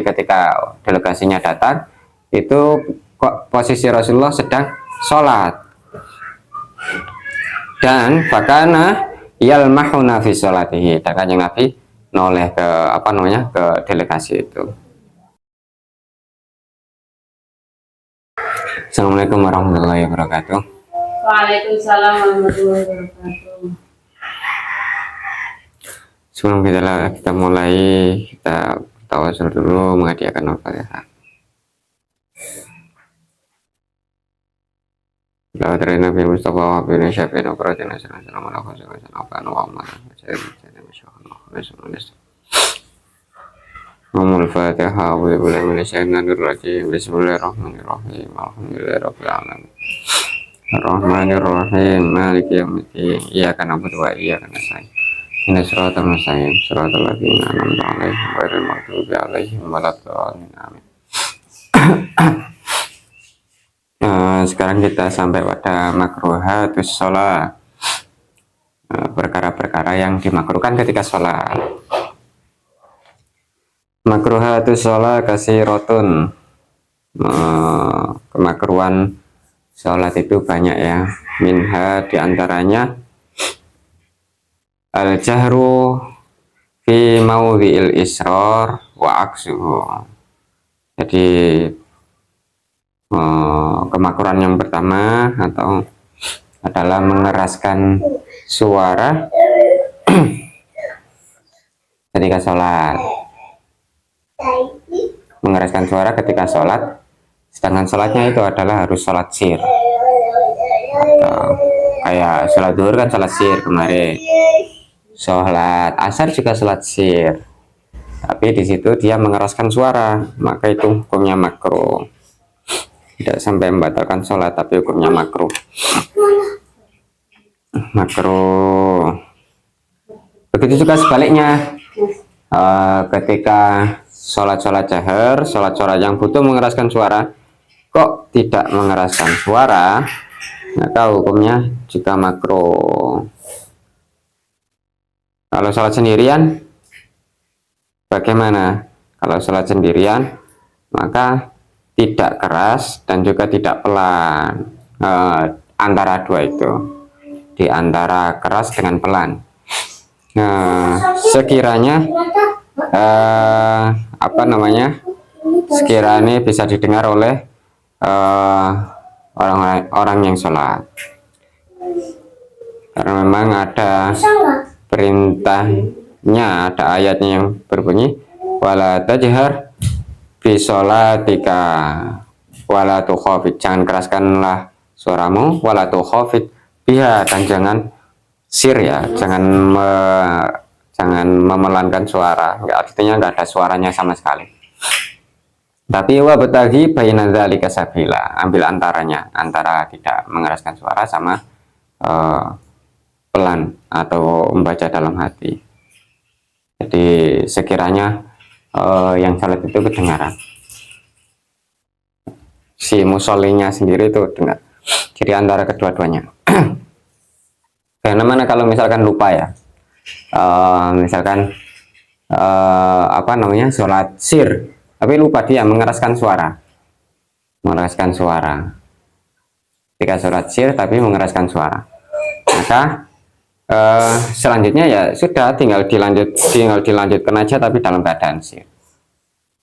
Jadi ketika delegasinya datang, itu kok posisi Rasulullah sedang sholat, dan bakana yalmahuna fi sholatihi, dan kanjeng Nabi noleh ke ke delegasi itu. Assalamualaikum warahmatullahi wabarakatuh. Waalaikumsalam warahmatullahi wabarakatuh. Sebelum kita mulai, kita tawasul dulu menghadiahkan Al-Fatihah. La dari Nabi Mustafa wa bin Syafi'in wa Quratina sallallahu alaihi wasallam. Al-Fatihah. Bismillahirrahmanirrahim. Alhamdulillahirabbil alamin. Ar-Rahmanir-Rahim. Maliki yaumiddin. Iyyaka na'budu wa iyyaka nasta'in. Ihdinas siratal mustaqim. Siratal ladzina an'amta 'alaihim ghairil maghdubi 'alaihim waladdallin. Amin. Sekarang kita sampai pada makruhatus sholat, perkara-perkara yang dimakruhkan ketika sholat. Makruhatus sholat kasirotun, kemakruhan sholat itu banyak ya. Minha diantaranya al-jahru fi maudhi'il israr wa aksuhu. Jadi kemakruhan yang pertama atau adalah mengeraskan suara ketika sholat. Mengeraskan suara ketika sholat, sedangkan sholatnya itu adalah harus sholat sir. Atau kayak sholat zuhur kan sholat sir kemarin, sholat asar juga sholat sir, tapi di situ dia mengeraskan suara, maka itu hukumnya makruh. Tidak sampai membatalkan sholat, tapi hukumnya makruh. Makruh. Begitu juga sebaliknya, ketika sholat jahar, sholat yang butuh mengeraskan suara, kok tidak mengeraskan suara, maka hukumnya juga makruh. Kalau sholat sendirian bagaimana? Kalau sholat sendirian maka tidak keras dan juga tidak pelan, antara dua itu, di antara keras dengan pelan. Sekiranya sekiranya bisa didengar oleh orang yang sholat, karena memang ada perintahnya, ada ayatnya yang berbunyi wala tajhar bi sholatika wala tukhafid, jangan keraskanlah suaramu, wala tukhafid biha, dan jangan sir ya, jangan memelankan suara, artinya nggak ada suaranya sama sekali. Tapi wa bataghi baina dzalika sabila, ambil antaranya, antara tidak mengeraskan suara sama pelan atau membaca dalam hati. Jadi sekiranya yang salat itu kedengaran, si musolinya sendiri itu dengar. Jadi antara kedua-duanya. Karena kalau misalkan lupa ya, misalkan sholat sir, tapi lupa dia mengeraskan suara, ketika sholat sir tapi mengeraskan suara, maka selanjutnya ya sudah, tinggal dilanjutkan aja tapi dalam keadaan sir.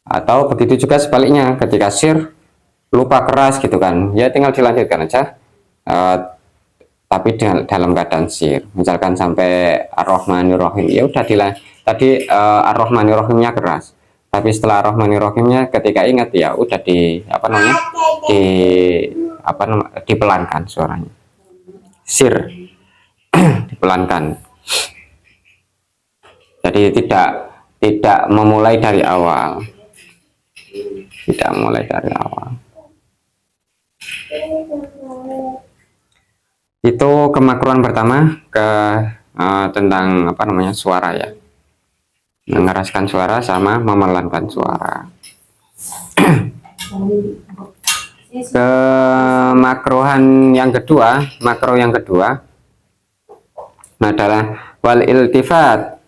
Atau begitu juga sebaliknya, ketika sir lupa keras gitu kan, ya tinggal dilanjutkan aja, tapi dalam keadaan sir. Misalkan sampai Ar-Rahmanir-Rahim, ya udah tadi Ar-Rahmanir-Rahimnya keras, tapi setelah Ar-Rahmanir-Rahimnya ketika ingat ya udah dipelankan suaranya, sir dipelankan. Jadi tidak memulai dari awal, Itu kemakruhan pertama tentang suara ya, mengeraskan suara sama memelankan suara. Kemakruhan yang kedua, adalah wal iltifat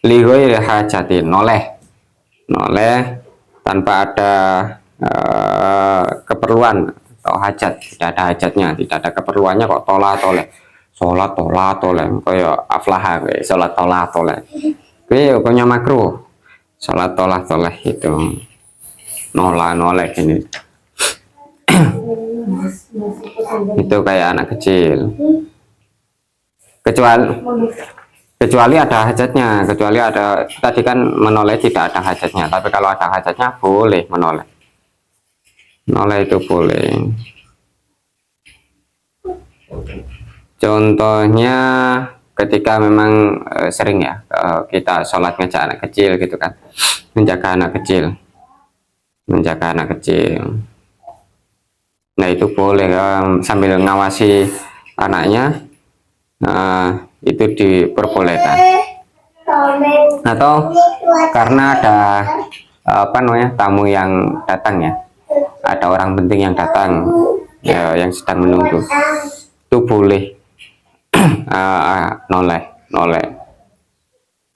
li ghairi hajatin, noleh tanpa ada keperluan atau hajat, tidak ada hajatnya, tidak ada keperluannya kok tolak-toleh, sholat tolak-toleh, kayak aflah, kayak sholat tolak-toleh, itu pokoknya makruh. Sholat tolak-toleh itu nolak-noleh gini, itu kayak anak kecil. Kecuali ada hajatnya, kecuali ada, tadi kan menoleh tidak ada hajatnya, tapi kalau ada hajatnya boleh menoleh. Menoleh itu boleh. Contohnya ketika memang sering ya kita sholat ngajak anak kecil gitu kan, menjaga anak kecil, nah itu boleh sambil ngawasi anaknya, itu diperbolehkan. Atau karena ada apa namanya tamu yang datang ya, ada orang penting yang datang ya, yang sedang menunggu, itu boleh noleh.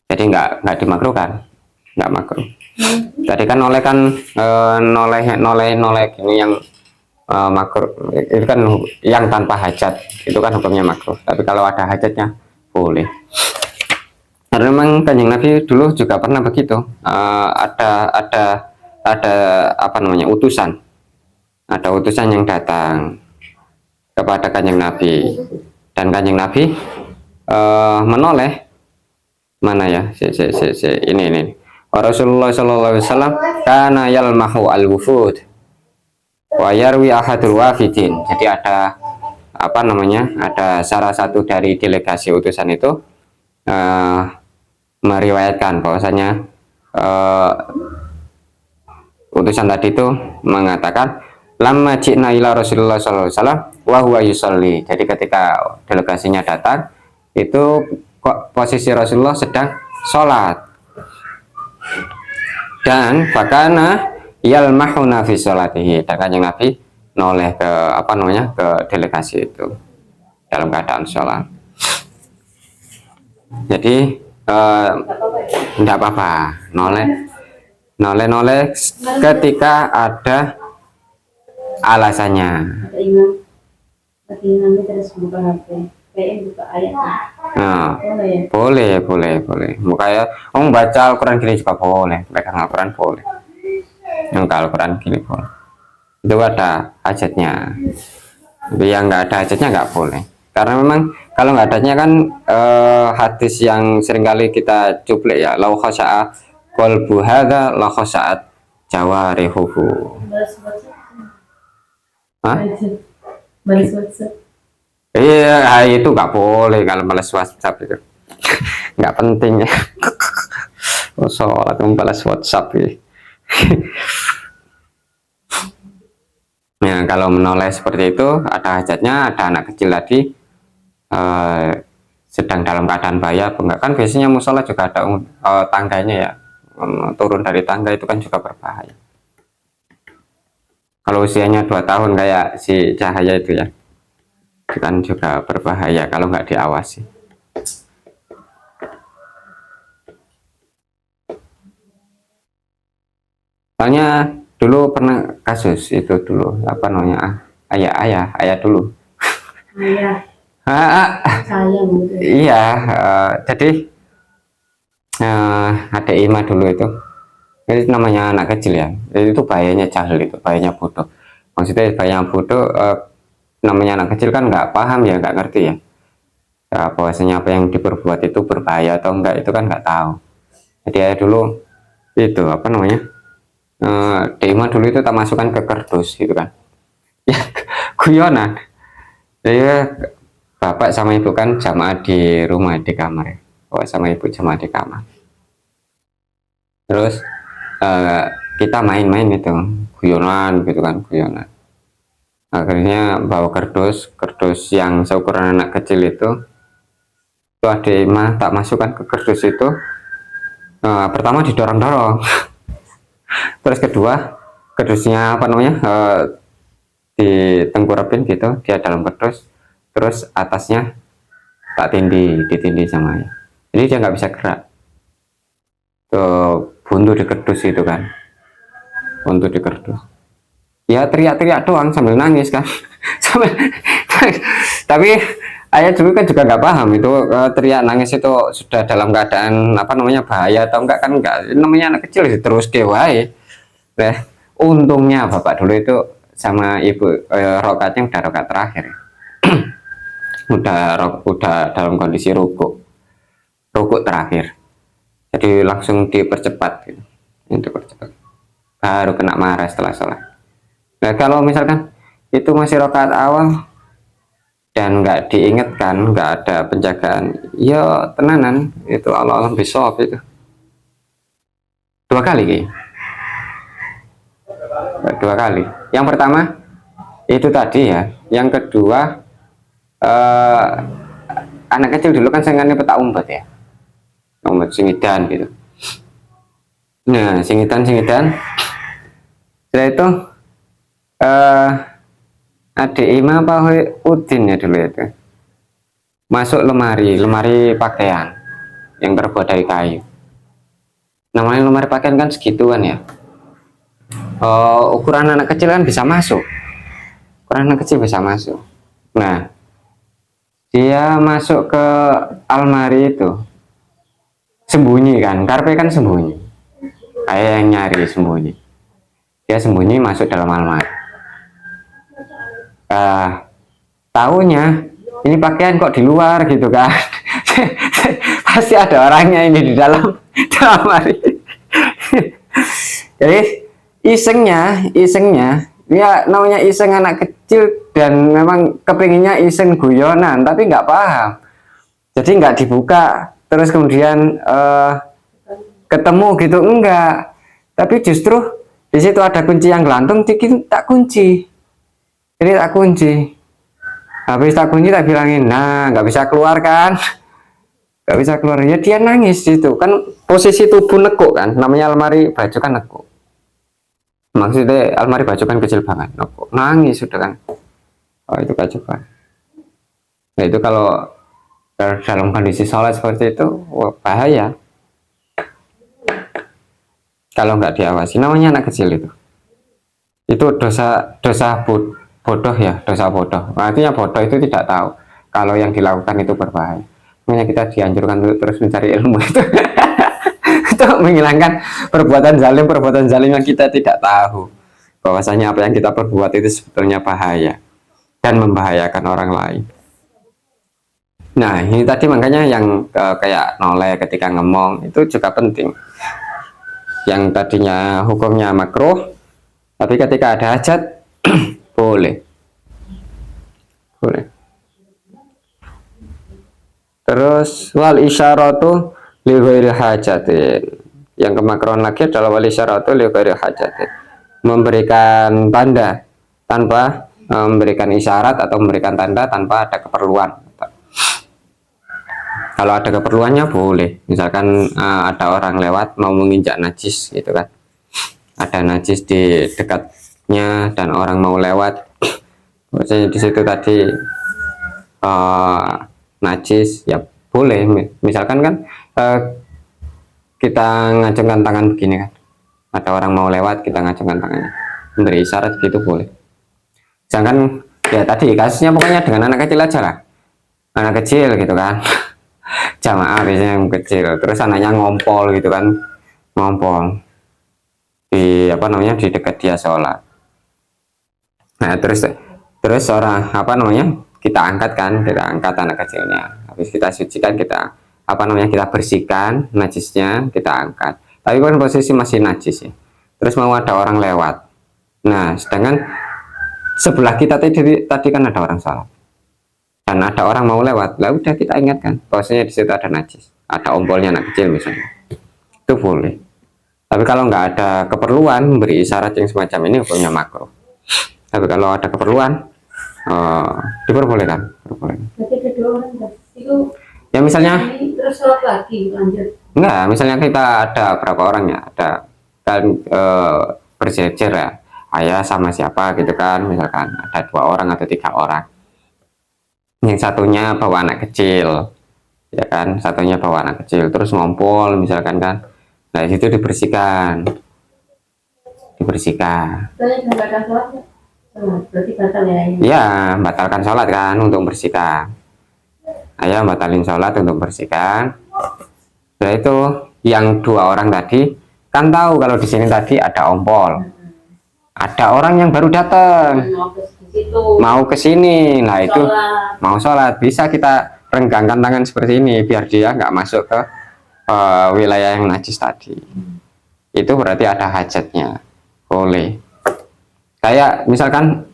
Jadi nggak dimakruhkan, nggak makruh. Tadi kan noleh kan noleh gini yang makruh, itu kan yang tanpa hajat, itu kan hukumnya makruh. Tapi kalau ada hajatnya boleh. Karena memang Kanjeng Nabi dulu juga pernah begitu. Ada apa namanya utusan, ada utusan yang datang kepada Kanjeng Nabi, dan Kanjeng Nabi menoleh mana ya ini Rasulullah Shallallahu Alaihi Wasallam kana yalmahu al-wufud wa yarwi ahadul wafidin. Jadi ada apa namanya, ada salah satu dari delegasi utusan itu meriwayatkan bahwasanya utusan tadi itu mengatakan lama ji'na ila Rasulullah sallallahu alaihi wasallam wa huwa yusolli. Jadi ketika delegasinya datang itu kok posisi Rasulullah sedang sholat, dan fakana yalmahuna fi sholatihi, dan Kanjeng Nabi noleh ke apa namanya, ke delegasi itu dalam keadaan sholat. Jadi tidak apa-apa noleh ketika ada alasannya. Nah, boleh. Makanya baca Al-Quran gini juga boleh, pegang Al-Quran boleh, yang Al-Quran gini boleh, itu ada hajatnya. Tapi yang nggak ada hajatnya nggak boleh, karena memang kalau nggak adanya kan hadis yang seringkali kita cuplek ya, lau khasya'a qalbu hadza la khasa'at jawarihuhu. Hah? Iya, itu nggak boleh kalau balas WhatsApp itu. Nggak penting ya. Sholat membalas WhatsApp ya. Ya, kalau menoleh seperti itu ada hajatnya, ada anak kecil tadi sedang dalam keadaan bahaya, enggak kan biasanya musola juga ada tangganya ya, turun dari tangga itu kan juga berbahaya. Kalau usianya 2 tahun kayak si Cahaya itu ya, kan juga berbahaya kalau nggak diawasi. Soalnya dulu pernah kasus itu dulu, apa namanya, ayah dulu. Iya, jadi ada Ima dulu itu namanya anak kecil ya, itu bahayanya jahil, itu bahayanya bodoh. Maksudnya bahayanya bodoh, namanya anak kecil kan nggak paham ya, nggak ngerti ya, bahwasanya apa yang diperbuat itu berbahaya atau enggak, itu kan nggak tahu. Jadi ayah dulu itu apa namanya, Ima dulu itu tak masukkan ke kardus gitu kan, ya guyonan. Jadi bapak sama ibu kan jamaah di rumah, di kamar ya, bapak sama ibu jamaah di kamar, terus kita main-main itu guyonan gitu kan, guyonan. Akhirnya bawa kardus yang seukuran anak kecil itu ada Ima tak masukkan ke kardus itu. Pertama didorong-dorong, terus kedua kardusnya apa namanya, ditengkurapin gitu dia dalam kardus, terus atasnya tak ditindih sama ya, jadi dia nggak bisa gerak tuh, buntu di kardus itu kan. untuk di kerdus. Ya teriak-teriak doang sambil nangis kan. Tapi ayah dulu kan juga nggak paham itu teriak nangis itu sudah dalam keadaan apa namanya bahaya atau enggak, kan enggak, namanya anak kecil sih terus kewae. Nah, untungnya bapak dulu itu sama ibu rokatnya udah rokat terakhir. udah dalam kondisi rukuk terakhir, jadi langsung dipercepat gitu. Untuk percepat baru kena marah setelah sholat. Nah kalau misalkan itu masih rokaat awal dan nggak diingatkan, nggak ada penjagaan, ya tenanan itu Allah besok itu 2 kali kayaknya. 2 kali. Yang pertama itu tadi ya, yang kedua anak kecil dulu kan sengaja petak umpet ya, umpet singidan gitu. Nah singidan setelah itu adik Ima apa Udin ya dulu itu masuk lemari pakaian yang terbuat dari kayu. Namanya lemari pakaian kan segituan ya. Ukuran anak kecil kan bisa masuk. Nah dia masuk ke almari itu sembunyi kan, karpe kan sembunyi, ayah yang nyari sembunyi, dia sembunyi masuk dalam almari. Taunya ini pakaian kok di luar gitu kan. Pasti ada orangnya ini di dalam almari. Jadi isengnya ya namanya iseng anak kecil dan memang kepinginnya iseng guyonan tapi nggak paham, jadi nggak dibuka terus kemudian ketemu gitu, enggak, tapi justru di situ ada kunci yang gelantung, tak kunci, habis tak kunci tak bilangin, nah nggak bisa keluar kan. Nggak bisa keluar ya, dia nangis gitu kan, posisi tubuh nekuk kan, namanya almari baju kan nekuk, maksudnya almari baju kan kecil banget, nekuk nangis sudah kan. Itu kacau. Nah itu kalau dalam kondisi sholat seperti itu bahaya kalau nggak diawasi, namanya anak kecil itu dosa bodoh ya, dosa bodoh. Artinya bodoh itu tidak tahu kalau yang dilakukan itu berbahaya. Makanya kita dianjurkan untuk terus mencari ilmu itu untuk menghilangkan perbuatan zalim yang kita tidak tahu bahwasanya apa yang kita perbuat itu sebetulnya bahaya dan membahayakan orang lain. Nah ini tadi makanya yang kayak noleh ketika ngomong itu juga penting, yang tadinya hukumnya makruh tapi ketika ada hajat boleh. Terus wal isyaratu li ghairi hajatin, yang kemakruhan lagi adalah wal isyaratu li ghairi hajatin, memberikan tanda tanpa memberikan isyarat atau memberikan tanda tanpa ada keperluan. Kalau ada keperluannya boleh, misalkan ada orang lewat mau menginjak najis gitu kan, ada najis di dekatnya dan orang mau lewat, maksudnya di situ tadi najis ya boleh, misalkan kan kita ngacungkan tangan begini kan, ada orang mau lewat kita ngacungkan tangannya memberi isyarat gitu boleh. Jangan ya tadi kasusnya pokoknya dengan anak kecil aja lah, anak kecil gitu kan. Jamaah biasanya yang kecil, terus anaknya ngompol gitu kan, ngompol di apa namanya di dekat dia sholat. Nah terus orang apa namanya kita angkat anak kecilnya, habis kita sucikan, kita apa namanya kita bersihkan najisnya, kita angkat, tapi kan posisi masih najis ya. Terus mau ada orang lewat, nah sedangkan sebelah kita tadi kan ada orang sholat dan ada orang mau lewat, lah udah kita ingatkan bahwasanya di situ ada najis, ada ompolnya anak kecil misalnya, itu boleh. Tapi kalau nggak ada keperluan beri isyarat yang semacam ini hukumnya makruh. Tapi kalau ada keperluan diperbolehkan. Berarti kedua orang itu Ya misalnya terus sholat lagi lanjut. enggak, misalnya kita ada berapa orang ya, ada kan berjejer ya, ayah sama siapa gitu kan, misalkan ada 2 orang atau 3 orang, yang satunya bawa anak kecil ya kan, satunya bawa anak kecil terus ngompol misalkan kan, nah itu dibersihkan dibersihkan. Saya membatalkan sholat. Berarti batal ya ini. Ya, batalkan sholat kan untuk bersihkan. Ayah batalin sholat untuk bersihkan. Setelah itu yang 2 orang tadi kan tahu kalau di sini tadi ada ompol. Ada orang yang baru datang, Mau ke situ. mau ke sini. Nah itu Sholat. mau sholat, bisa kita renggangkan tangan seperti ini biar dia nggak masuk ke wilayah yang najis tadi. Itu berarti ada hajatnya, boleh. Kayak misalkan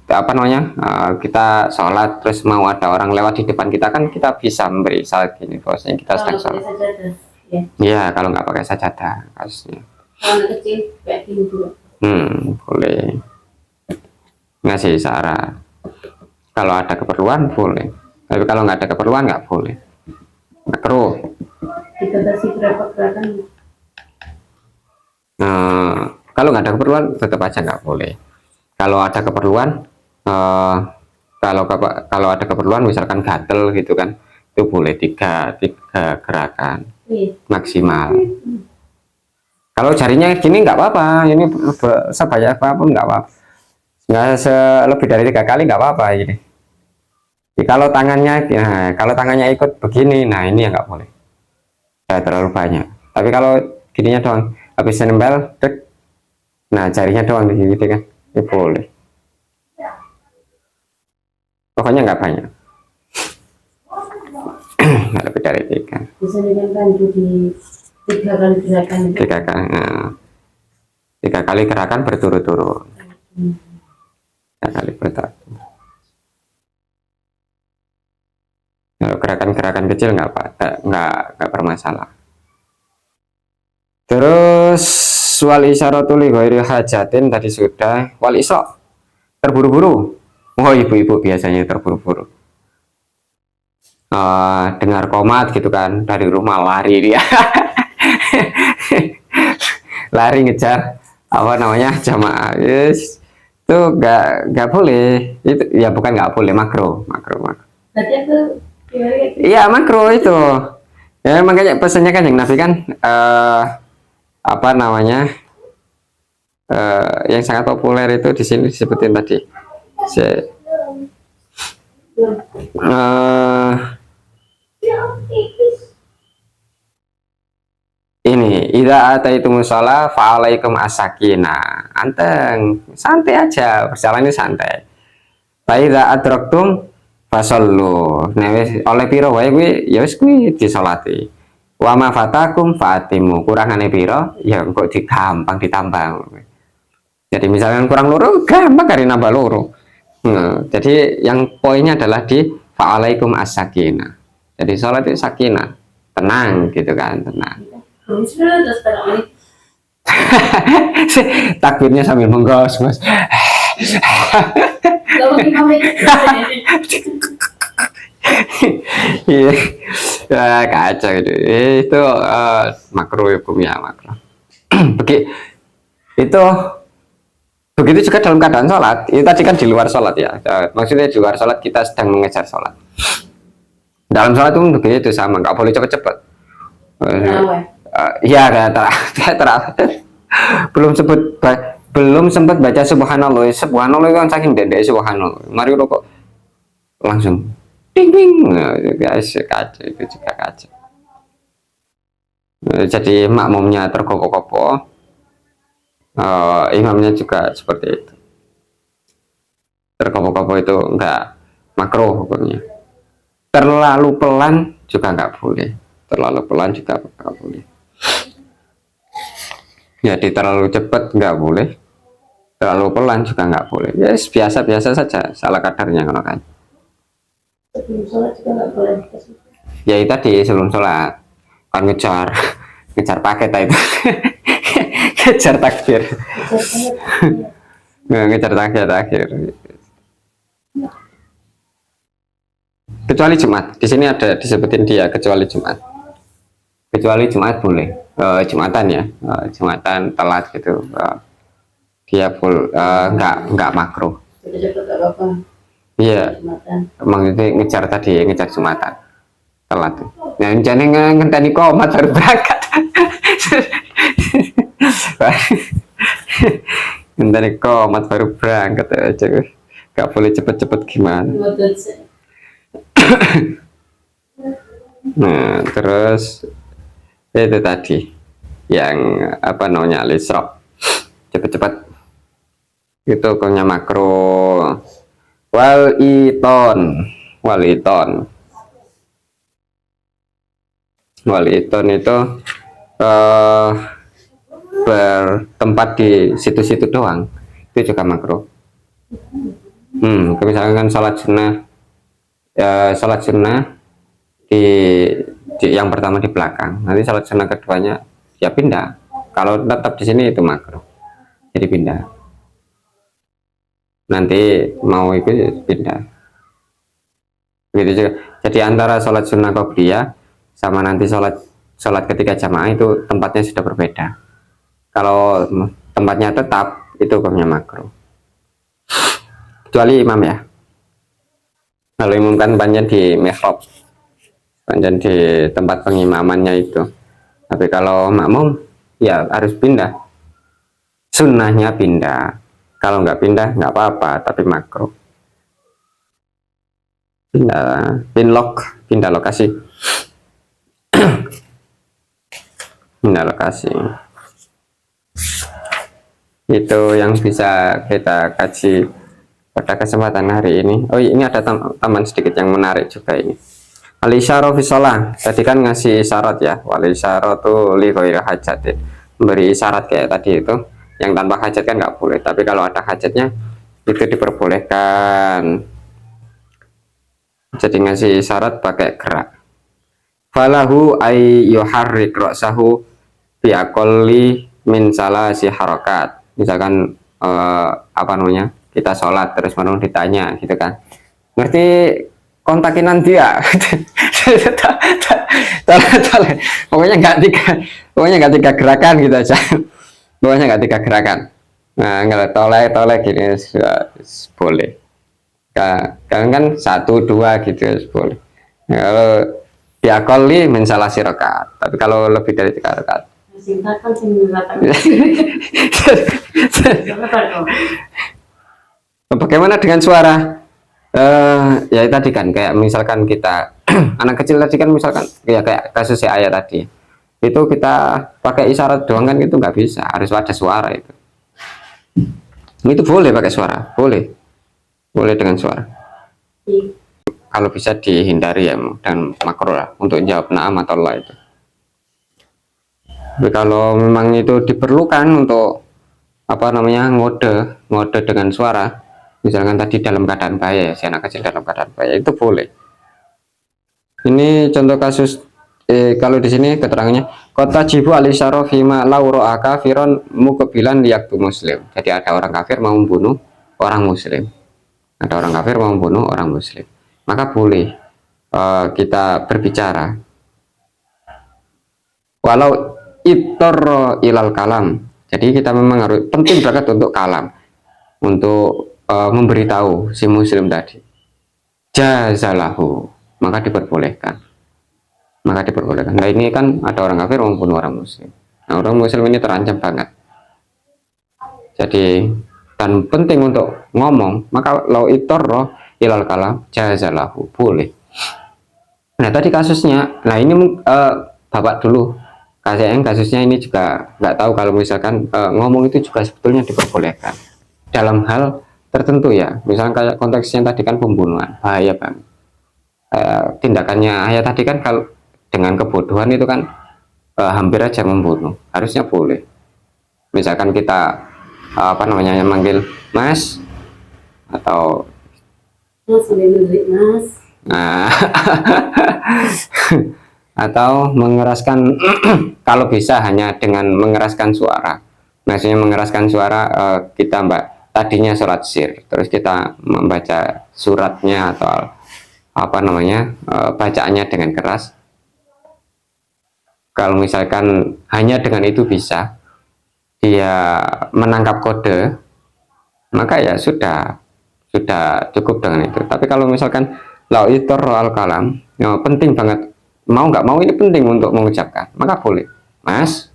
apa namanya, kita sholat terus mau ada orang lewat di depan kita, kan kita bisa memberi isyarat gini bahwasanya kita sedang Kalau sholat. pakai sajadah. Ya. Iya, kalau nggak pakai sajadah kasusnya. Kalau anak kecil kayak gini juga. Boleh ngasih isyarat. Kalau ada keperluan boleh, tapi kalau nggak ada keperluan nggak boleh. Makruh. Dibatasi berapa gerakan? Kalau nggak ada keperluan tetap aja nggak boleh. Kalau ada keperluan, kalau ada keperluan misalkan gatel gitu kan, itu boleh tiga gerakan Iya. maksimal. Kalau jarinya gini nggak apa-apa, ini sebanyak apapun nggak apa-apa, nggak lebih dari 3 kali nggak apa-apa ini. Jadi kalau tangannya ikut begini, nah ini yang nggak boleh, ya, terlalu banyak. Tapi kalau gininya doang, habis nempel, dek, nah jarinya doang di gitu kan, ini boleh. Pokoknya nggak banyak, nggak lebih dari 3. Bisa dibantu di 3 kali gerakan. 3 kali, 3 kali gerakan berturut-turut. 3 kali berturut-turut. Kalau gerakan-gerakan kecil nggak bermasalah. Terus wal isyaratul li ghairi hajatin tadi sudah. Wal isra terburu-buru. Oh, ibu-ibu biasanya terburu-buru. Dengar komat gitu kan, dari rumah lari dia. Lari ngejar apa namanya jamaah. Yes. Itu nggak boleh. Itu ya bukan nggak boleh, makro. Berarti aku Iya, makro itu. Ya makanya pesannya kan yang Nabi kan apa namanya, yang sangat populer itu di sini disebutin tadi. Ini idza ataitumus shalah fa'alaikum as-sakinah. Anteng, santai aja, berjalannya santai. Fa idza adraktum fasallu. Nah wis oleh piro wae kuwi ya wis kuwi disolati. Wa ma fatakum fatimu. Kurangane piro ya kok digampang ditambah. Jadi misalnya kurang loro gampang kari nambah loro. Jadi yang poinnya adalah di fa'alaikum as-sakinah. Jadi sholat itu sakinah, tenang gitu kan, tenang. terus terang Takbirnya sambil menggos, Mas. kalau kita Iya, ya, kacau itu. Itu makruh hukumnya makruh. Begitu juga dalam keadaan sholat. Itu tadi kan di luar sholat ya. Maksudnya di luar sholat kita sedang mengejar sholat. Dalam sholat itu begitu sama, nggak boleh cepet-cepet. Iya, belum sempat baca subhanallah. Subhanallah kan saking dendek subhanallah. Mari rokok langsung ding ding. Nah, guys, kacau itu juga kacau. Jadi makmumnya terkopo-kopo, imamnya juga seperti itu. Terkopo-kopo itu enggak makruh hukumnya. Terlalu pelan juga enggak boleh. Terlalu pelan juga enggak boleh. Jadi terlalu cepat nggak boleh, terlalu pelan juga nggak boleh. Ya yes, biasa-biasa saja, salah kadarnya kalau kan. sebelum sholat juga nggak boleh. Ya itu tadi sebelum sholat kan ngejar paket itu. Ngejar takbir. Ngejar takbir akhir. Kecuali Jumat, di sini ada disebutin dia kecuali Jumat. Kecuali Jumat boleh, Jumatan ya, Jumatan telat gitu, dia full nggak makruh. Iya, maksudnya ngejar tadi, ngejar Jumatan telat. Nah, jangan ngenteni komat baru berangkat. Ntar komat baru berangkat aja, gak boleh cepet-cepet gimana. Ngotot sih. Nah, terus itu tadi yang apa namanya lisrok, cepet-cepet itu hukumnya makro. Waliton itu eh, bertempat di situ-situ doang, itu juga makro. Misalkan sholat sunnah di yang pertama di belakang, nanti sholat sunnah keduanya ya pindah. Kalau tetap di sini itu makro, jadi pindah. Nanti mau itu pindah. Begitu juga. Jadi antara sholat sunnah qobliyah sama nanti sholat ketika jamaah itu tempatnya sudah berbeda. Kalau tempatnya tetap itu hukumnya makro. Kecuali imam ya. Kalau imam kan panjang di mihrab, panjang di tempat pengimamannya itu. Tapi kalau makmum ya harus pindah. Sunnahnya pindah. Kalau nggak pindah nggak apa-apa, tapi makro. Pindah lokasi. Pindah lokasi. Itu yang bisa kita kaji pada kesempatan hari ini. Oh, ini ada tambahan sedikit yang menarik juga ini. Al-isyarah fi shalah. Tadi kan ngasih isyarat ya. Wal isyarah tuh li ghairi hajat. Memberi isyarat kayak tadi itu. Yang tanpa hajat kan nggak boleh. Tapi kalau ada hajatnya itu diperbolehkan. Jadi ngasih isyarat pakai gerak. Falahu ay yuharrik ra'sahu bi aqalli min salasi harakat. Misalkan apa namanya? Kita sholat terus menerus ditanya gitu kan. Ngerti kontakinan dia. Pokoknya nggak tiga gerakan gitu aja. Pokoknya nggak tiga gerakan. Nah, nggak toleh gini boleh. Kalian kan 1-2 gitu boleh. Nah, kalau diakoli mensalah sirokat. Tapi kalau lebih dari 3 rakaat. Singkat kan singkat. Bagaimana dengan suara? Ya tadi kan kayak misalkan kita anak kecil tadi kan misalkan ya kayak kasus ayat tadi. Itu kita pakai isyarat doang kan itu nggak bisa, harus ada suara itu boleh pakai suara, boleh dengan suara kalau bisa dihindari ya, dan makro lah untuk jawab na'am atau la itu. Tapi kalau memang itu diperlukan untuk apa namanya ngode dengan suara, misalkan tadi dalam keadaan bahaya, si anak kecil dalam keadaan bahaya, itu boleh. Ini contoh kasus kalau di sini keterangannya kota jibu alisyaro fima lauro akafiron mukebilan liyaktu muslim. Jadi ada orang kafir mau membunuh orang muslim, maka boleh kita berbicara walau itor ilal kalam. Jadi kita memang harus penting banget untuk kalam, untuk memberitahu si muslim tadi jazalahu, maka diperbolehkan. Nah ini kan ada orang kafir membunuh orang muslim. Nah orang muslim ini terancam banget. Jadi dan penting untuk ngomong, maka lau itorro ilal kalam jazalahu, boleh. Nah tadi kasusnya, nah ini bapak dulu kasusnya ini juga nggak tahu kalau misalkan ngomong itu juga sebetulnya diperbolehkan dalam hal tertentu ya. Misalkan kayak konteksnya tadi kan pembunuhan, bahaya banget. Tindakannya ayah tadi kan kalau dengan kebodohan itu kan hampir aja membunuh, harusnya boleh. Misalkan kita apa namanya manggil mas atau mas. Nah, atau mengeraskan kalau bisa hanya dengan mengeraskan suara. Maksudnya mengeraskan suara kita tadinya surat sir, terus kita membaca suratnya atau apa namanya bacaannya dengan keras. Kalau misalkan hanya dengan itu bisa dia menangkap kode, maka ya sudah cukup dengan itu. Tapi kalau misalkan lau itor al kalam, ya penting banget, mau nggak mau ini penting untuk mengucapkan, maka boleh mas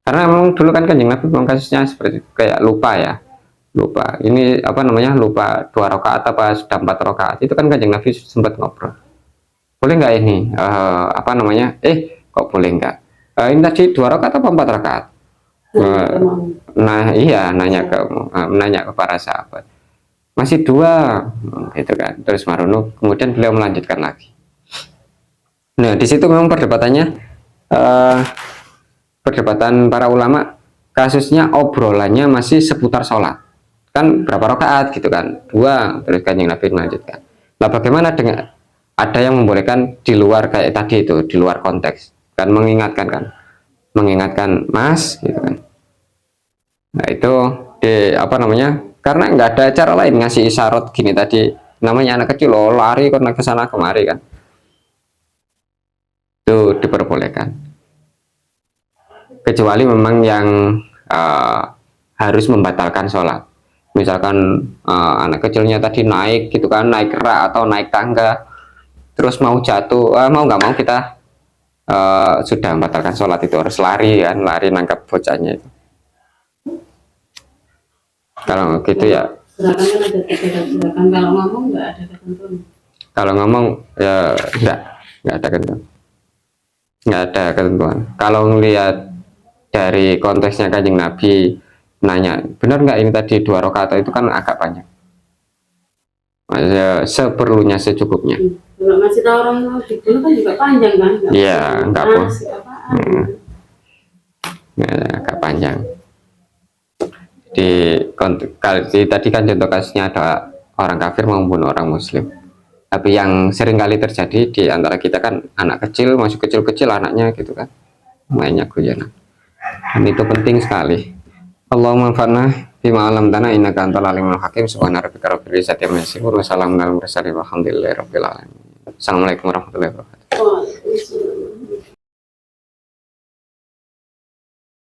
Karena memang dulu kan Kanjeng Nabi memang kasusnya seperti itu, kayak lupa ya, lupa ini apa namanya, lupa 2 rakaat apa sudah 4 rakaat, itu kan Kanjeng Nabi sempat ngobrol, boleh nggak ini apa namanya, kok boleh nggak. Ini tadi 2 rakaat apa 4 rakaat. Nah iya, nanya ke para sahabat, masih 2, gitu kan. Terus Marono kemudian beliau melanjutkan lagi. Nah di situ memang perdebatannya, perdebatan para ulama, kasusnya obrolannya masih seputar sholat, kan berapa rakaat gitu kan, 2, terus Kanjeng Nabi melanjutkan. Nah bagaimana dengan ada yang membolehkan di luar kayak tadi itu, di luar konteks kan, mengingatkan mas gitu kan. Nah itu apa namanya, karena nggak ada cara lain ngasih isyarat gini tadi, namanya anak kecil loh, lari karena ke sana kemari kan, itu diperbolehkan, kecuali memang yang uh, harus membatalkan sholat. Misalkan anak kecilnya tadi naik gitu kan, naik rak atau naik tangga terus mau jatuh, mau nggak mau kita sudah membatalkan sholat, itu harus lari kan, lari nangkap bocahnya itu. Kalau gitu ya, Gerakan kan ada 3 gerakan, kalau ngomong nggak ada ketentuan. kalau ngomong ya nggak ada ketentuan, nggak ada ketentuan. Kalau ngelihat dari konteksnya Kanjeng Nabi nanya benar nggak ini tadi 2 rakaat, itu kan agak panjang. Seperlunya secukupnya. Kalau masih tahu orang mau dulu kan juga panjang kan? Iya, nggak pun. Ya, agak panjang. Tadi kan contoh kasusnya ada orang kafir mau membunuh orang muslim. Tapi yang sering kali terjadi di antara kita kan anak kecil, masih kecil-kecil anaknya gitu kan, mainnya guyonan. Dan itu penting sekali. Allahumma anfa'na bima 'allamtana innaka antal alimul hakim. Subhana rabbika rabbil izzati amma yasifun wa salamun alal mursalin walhamdulillahi rabbil alamin. Assalamualaikum warahmatullahi wabarakatuh. Oh,